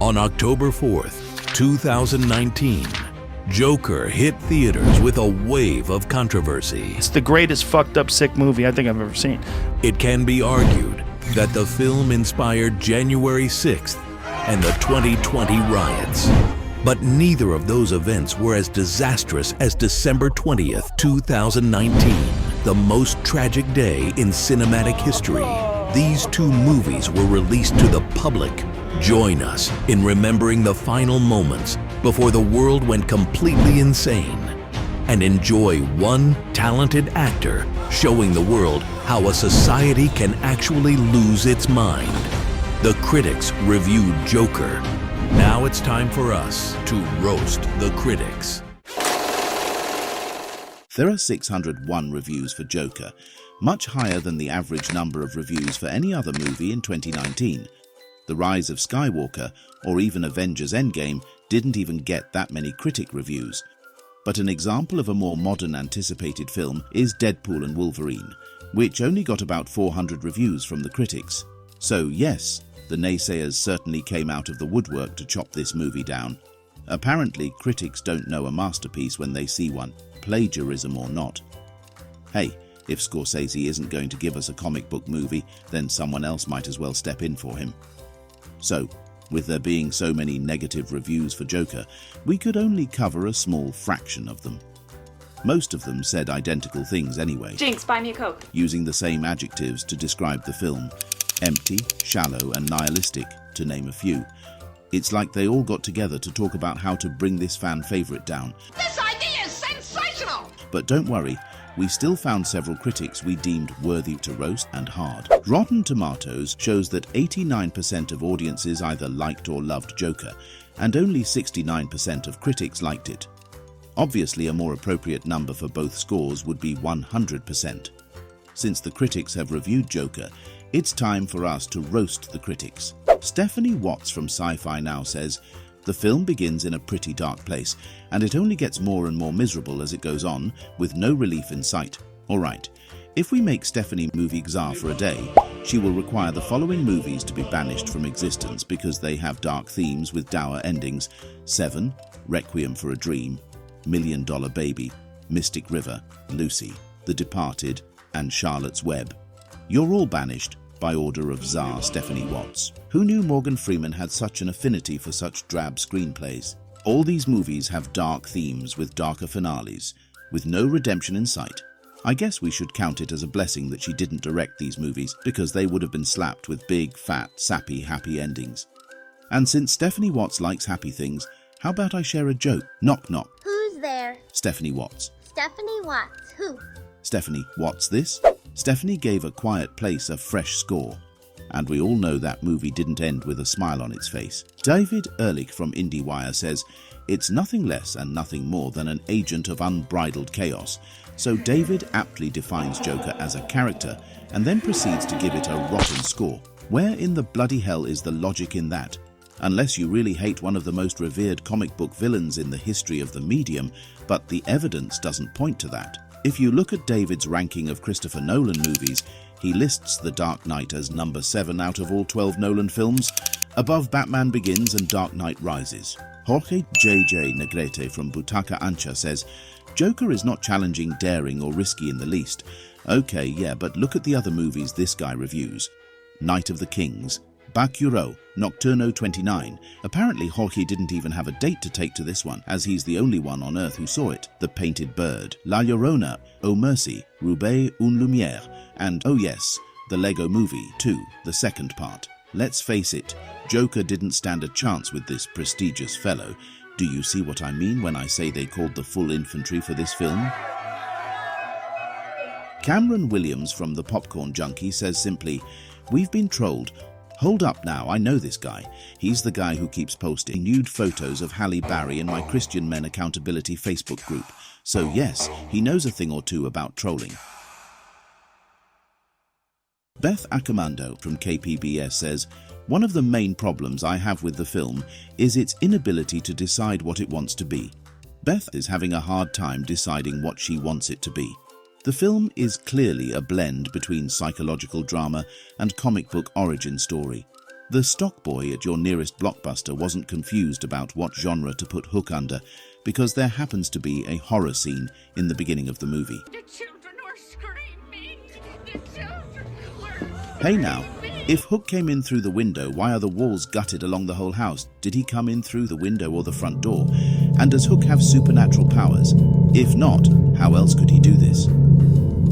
On October 4th, 2019, Joker hit theaters with a wave of controversy. It's the greatest fucked up sick movie I think I've ever seen. It can be argued that the film inspired January 6th and the 2020 riots. But neither of those events were as disastrous as December 20th, 2019, the most tragic day in cinematic history. These two movies were released to the public. Join us in remembering the final moments before the world went completely insane, and enjoy one talented actor showing the world how a society can actually lose its mind. The critics reviewed Joker. Now it's time for us to roast the critics. There are 601 reviews for Joker, much higher than the average number of reviews for any other movie in 2019. The Rise of Skywalker, or even Avengers Endgame, didn't even get that many critic reviews. But an example of a more modern anticipated film is Deadpool and Wolverine, which only got about 400 reviews from the critics. So yes, the naysayers certainly came out of the woodwork to chop this movie down. Apparently, critics don't know a masterpiece when they see one, plagiarism or not. Hey, if Scorsese isn't going to give us a comic book movie, then someone else might as well step in for him. So, with there being so many negative reviews for Joker, we could only cover a small fraction of them. Most of them said identical things anyway. Jinx, buy me a Coke. Using the same adjectives to describe the film: empty, shallow, and nihilistic, to name a few. It's like they all got together to talk about how to bring this fan favorite down. This idea is sensational! But don't worry, we still found several critics we deemed worthy to roast and hard. Rotten Tomatoes shows that 89% of audiences either liked or loved Joker, and only 69% of critics liked it. Obviously, a more appropriate number for both scores would be 100%. Since the critics have reviewed Joker, it's time for us to roast the critics. Stephanie Watts from Sci-Fi Now says, "The film begins in a pretty dark place, and it only gets more and more miserable as it goes on, with no relief in sight. Alright, if we make Stephanie movie Tzar for a day, she will require the following movies to be banished from existence because they have dark themes with dour endings: Seven, Requiem for a Dream, $1 Million Baby, Mystic River, Lucy, The Departed, and Charlotte's Web. You're all banished by order of Tzar Stephanie Watts." Who knew Morgan Freeman had such an affinity for such drab screenplays? All these movies have dark themes with darker finales, with no redemption in sight. I guess we should count it as a blessing that she didn't direct these movies, because they would have been slapped with big, fat, sappy, happy endings. And since Stephanie Watts likes happy things, how about I share a joke? Knock knock. Who's there? Stephanie Watts. Stephanie Watts. Who? Stephanie, what's this? Stephanie gave A Quiet Place a fresh score, and we all know that movie didn't end with a smile on its face. David Ehrlich from IndieWire says, "It's nothing less and nothing more than an agent of unbridled chaos." So David aptly defines Joker as a character, and then proceeds to give it a rotten score. Where in the bloody hell is the logic in that? Unless you really hate one of the most revered comic book villains in the history of the medium, but the evidence doesn't point to that. If you look at David's ranking of Christopher Nolan movies, he lists The Dark Knight as number 7 out of all 12 Nolan films, above Batman Begins and Dark Knight Rises. Jorge J.J. Negrete from Butaca Ancha says, "Joker is not challenging, daring, or risky in the least. Okay, yeah, but look at the other movies this guy reviews. Night of the Kings, Bakuro, Nocturno 29. Apparently Jorge didn't even have a date to take to this one, as he's the only one on earth who saw it. The Painted Bird, La Llorona, Oh Mercy, Roubaix une Lumière, and oh yes, the Lego Movie 2, the second part. Let's face it, Joker didn't stand a chance with this prestigious fellow. Do you see what I mean when I say they called the full infantry for this film?" Cameron Williams from The Popcorn Junkie says simply, "We've been trolled. Hold up now, I know this guy. He's the guy who keeps posting nude photos of Halle Berry in my Christian Men Accountability Facebook group. So yes, he knows a thing or two about trolling." Beth Accomando from KPBS says, "One of the main problems I have with the film is its inability to decide what it wants to be. Beth is having a hard time deciding what she wants it to be. The film is clearly a blend between psychological drama and comic book origin story. The stock boy at your nearest Blockbuster wasn't confused about what genre to put Hook under, because there happens to be a horror scene in the beginning of the movie. The children were screaming. The children were Hey now, if Hook came in through the window, why are the walls gutted along the whole house? Did he come in through the window or the front door? And does Hook have supernatural powers? If not, how else could he do this?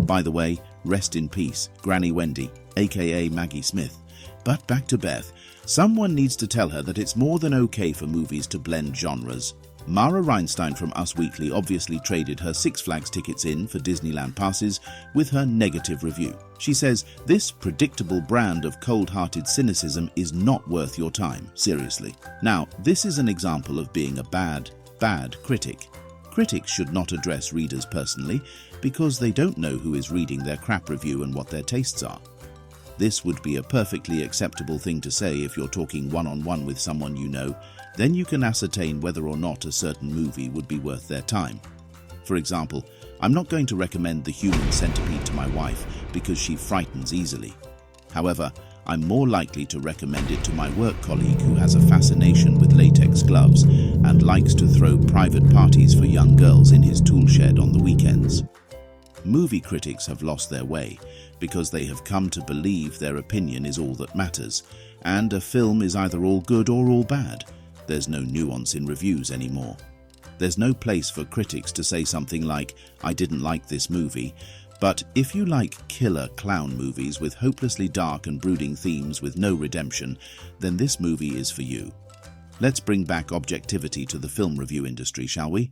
By the way, rest in peace, Granny Wendy, aka Maggie Smith. But back to Beth. Someone needs to tell her that it's more than okay for movies to blend genres. Mara Reinstein from Us Weekly obviously traded her Six Flags tickets in for Disneyland passes with her negative review. She says, this predictable brand of cold-hearted cynicism is not worth your time, seriously. Now, this is an example of being a bad critic. Critics should not address readers personally because they don't know who is reading their crap review and what their tastes are. This would be a perfectly acceptable thing to say if you're talking one-on-one with someone you know. Then you can ascertain whether or not a certain movie would be worth their time. For example, I'm not going to recommend The Human Centipede to my wife because she frightens easily. However, I'm more likely to recommend it to my work colleague who has a fascination with latex gloves and likes to throw private parties for young girls in his tool shed on the weekends. Movie critics have lost their way because they have come to believe their opinion is all that matters, and a film is either all good or all bad. There's no nuance in reviews anymore. There's no place for critics to say something like, I didn't like this movie, but if you like killer clown movies with hopelessly dark and brooding themes with no redemption, then this movie is for you. Let's bring back objectivity to the film review industry, shall we?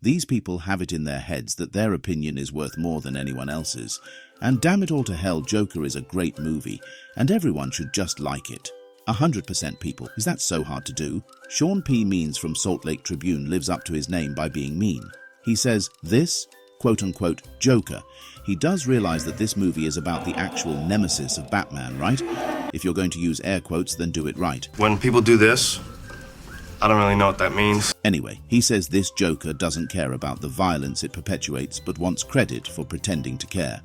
These people have it in their heads that their opinion is worth more than anyone else's. And damn it all to hell, Joker is a great movie, and everyone should just like it. 100% people. Is that so hard to do? Sean P. Means from Salt Lake Tribune lives up to his name by being mean. He says, this, quote-unquote, Joker. He does realize that this movie is about the actual nemesis of Batman, right? If you're going to use air quotes, then do it right. When people do this, I don't really know what that means. Anyway, he says this Joker doesn't care about the violence it perpetuates, but wants credit for pretending to care.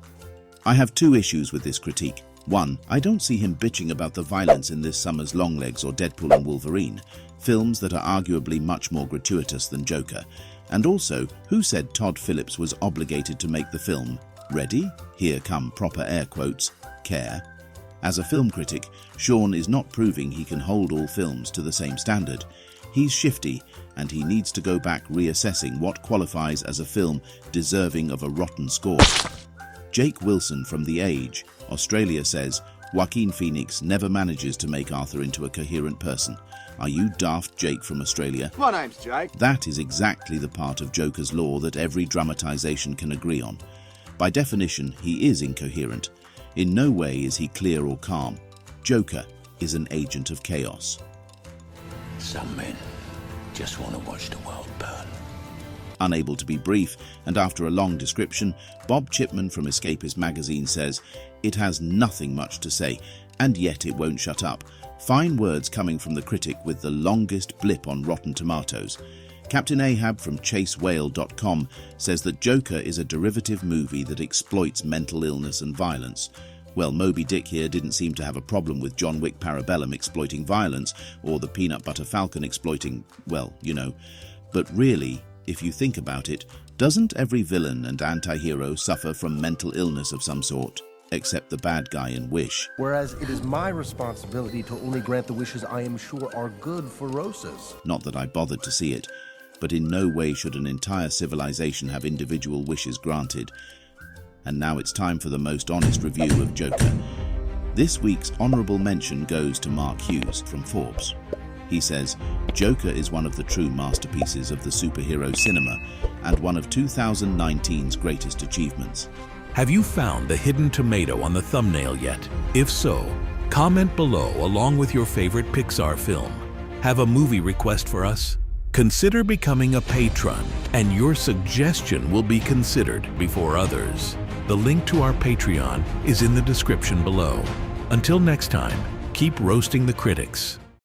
I have two issues with this critique. One, I don't see him bitching about the violence in this summer's Longlegs or Deadpool and Wolverine, films that are arguably much more gratuitous than Joker. And also, who said Todd Phillips was obligated to make the film? Ready? Here come proper air quotes. Care. As a film critic, Sean is not proving he can hold all films to the same standard. He's shifty, and he needs to go back reassessing what qualifies as a film deserving of a rotten score. Jake Wilson from The Age, Australia says, Joaquin Phoenix never manages to make Arthur into a coherent person. Are you daft, Jake from Australia? My name's Jake. That is exactly the part of Joker's law that every dramatization can agree on. By definition, he is incoherent. In no way is he clear or calm. Joker is an agent of chaos. Some men just want to watch the world burn. Unable to be brief, and after a long description, Bob Chipman from Escapist magazine says, it has nothing much to say, and yet it won't shut up. Fine words coming from the critic with the longest blip on Rotten Tomatoes. Captain Ahab from ChaseWhale.com says that Joker is a derivative movie that exploits mental illness and violence. Well, Moby Dick here didn't seem to have a problem with John Wick Parabellum exploiting violence, or the Peanut Butter Falcon exploiting, well, you know. But really, if you think about it, doesn't every villain and anti-hero suffer from mental illness of some sort? Except the bad guy in Wish. Whereas it is my responsibility to only grant the wishes I am sure are good for Rosas. Not that I bothered to see it, but in no way should an entire civilization have individual wishes granted. And now it's time for the most honest review of Joker. This week's honorable mention goes to Mark Hughes from Forbes. He says, Joker is one of the true masterpieces of the superhero cinema and one of 2019's greatest achievements. Have you found the hidden tomato on the thumbnail yet? If so, comment below along with your favorite Pixar film. Have a movie request for us? Consider becoming a patron, and your suggestion will be considered before others. The link to our Patreon is in the description below. Until next time, keep roasting the critics.